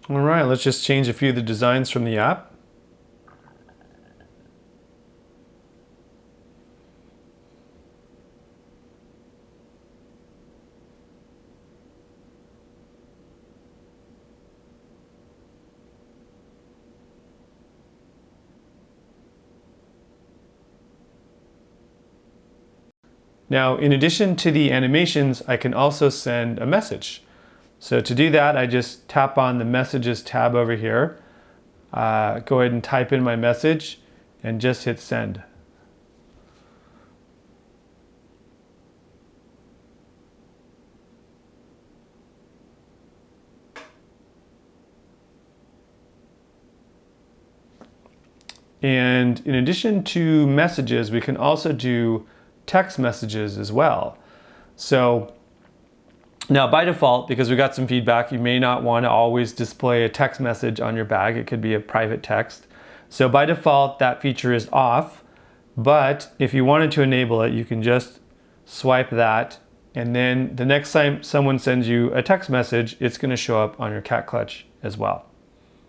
All right, let's just change a few of the designs from the app. Now, in addition to the animations, I can also send a message. So to do that, I just tap on the Messages tab over here, go ahead and type in my message, and just hit send. And in addition to messages, we can also do text messages as well. So now by default, because we got some feedback, you may not want to always display a text message on your bag. It could be a private text. So by default, that feature is off. But if you wanted to enable it, you can just swipe that. And then the next time someone sends you a text message, it's going to show up on your Cat Clutch as well.